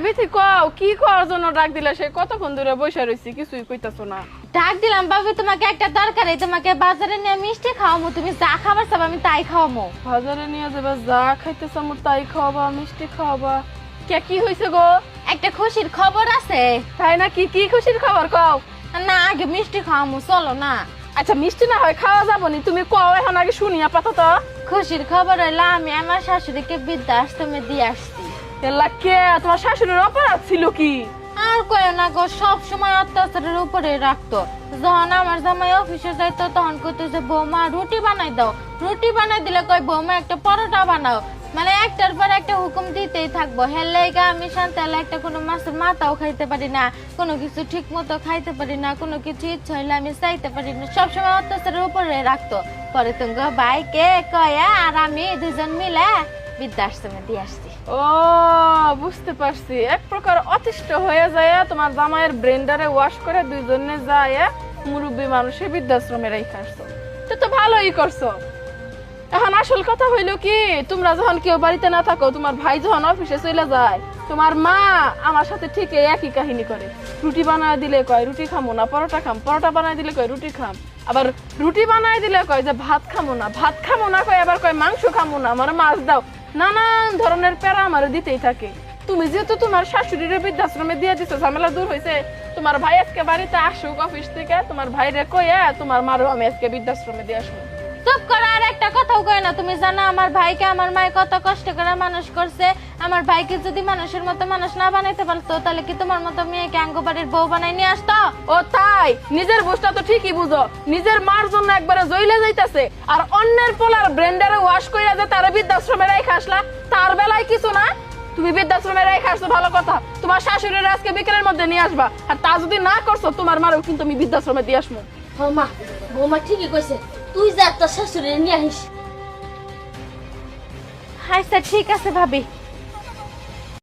বিথি কও কি করার জন্য ডাক দিলে? সে কতক্ষণ ধরে বসে রইছি, কিছুই কইতাছো না। ডাক দিলাম ভাবি, তোমাকে একটা দরকারে, তোমাকে বাজারে নিয়ে মিষ্টি খাওয়ামো, তুমি যা খাবার চাও আমি তাই খাওয়ামো। বাজারে নিয়ে যাবে, যা খাইতে চামু তাই খাওয়াবা, মিষ্টি খাওয়াবা? কে কি হইছে গো? একটা খুশির খবর আছে। তাই না? কি কি খুশির খবর কও? না আগে মিষ্টি খাওয়ামো, চলো না। আচ্ছা মিষ্টি না হয় খাওয়া যাবো নি, তুমি কও এখন আগে শুনি আপাতত। খুশির খবর হইলো আমি আমার শাশুড়িকে বৃদ্ধাশ্রমে দিয়ে আসছি। এলা কে? তোমার শাশুড়ির অপরাধ ছিল কি? আর কয় না গো, সব সময় অত্যাচারের উপরে রাখতো। যখন আমার জামাই অফিসে যাইতো তখন কইতো যে বৌমা রুটি বানাই দাও, রুটি বানাই দিলে কয় বৌমা একটা পরোটা বানাও, মানে একটার পর একটা হুকুম দিতেই থাকবো। হেলেগা আমি শান্তালে একটা কোনো মাছের মাথাও খাইতে পারি না, কোনো কিছু ঠিক মতো খাইতে পারি না, কোনো কিছু ইচ্ছা হইলে আমি চাইতে পারি না, সবসময় অত্যাচারের উপরে রাখতো। পরে তুমি ভাইকে কয়া আর আমি দুজন মিলে বৃদ্ধাশ্রমে দিয়ে আসছি। ও বুঝতে পারছি, এক প্রকার অতিষ্ঠ হয়ে যায় তোমার জামাইয়ের ব্রেন্ডারে ওয়াশ করে দুইজনে যায় মুরব্বী মানুষের বৃদ্ধাশ্রমে রেখে আসছো। তো ভালোই করছো। এখন আসল কথা হইলো কি, তোমরা যখন কেউ বাড়িতে না থাকো, তোমার ভাই যখন অফিসে চলে যায়, তোমার মা আমার সাথে ঠিক একই কাহিনী করে। রুটি বানায় দিলে কয় রুটি খামো না, পরোটা খাম, পরোটা বানায় দিলে কয় রুটি খাম, আবার রুটি বানায় দিলে কয় যে ভাত খামো না, ভাত খামো না কয় আবার কয় মাংস খামো না, আমার মাছ দাও, নানান ধরনের প্যারা আমার দিতেই থাকে। তুমি যেহেতু তোমার শাশুড়ির বৃদ্ধাশ্রমে দিয়ে দিছো, ঝামেলা দূর হয়েছে, তোমার ভাই আজকে বাড়িতে আসুক অফিস থেকে, তোমার ভাইরে কইয়া তোমার মারও আমি আজকে বৃদ্ধাশ্রমে দিয়ে আসবো। চুপ করো, আর একটা কথাও কয় না। তুমি জানো আমার ভাইকে আমার মায়ে কত কষ্ট করে মানুষ করছে। আমার ভাইকে যদি মানুষের মতো মানুষ না বানাইতে পারতো, তাহলে কি তোমার মতো মেয়েকে আঙ্গবাড়ির বউ বানাই নিয়ে আসতো? ও তাই? নিজের বুঝটা তো ঠিকই বুঝো, নিজের মার জন্য একবারে জইলে যাইতাছে, আর অন্যের পোলার ব্রেন্ডারে ওয়াশ কইরা যে তার বৃদ্ধাশ্রমে রেখে আসলা, তার বেলায় কিছু না। তুমি বৃদ্ধাশ্রমে রেখে আসছো ভালো কথা, তোমার শাশুড়ির আজকে বিকেলের মধ্যে নিয়ে আসবা, আর তা যদি না করছো তোমার মারও কিন্তু আমি বৃদ্ধাশ্রমে দিয়ে আসবো। মা বৌমা ঠিকই কইছে, তুই যা তোর শাশুড়ি নিয়ে আসিস। আচ্ছা ঠিক আছে ভাবি।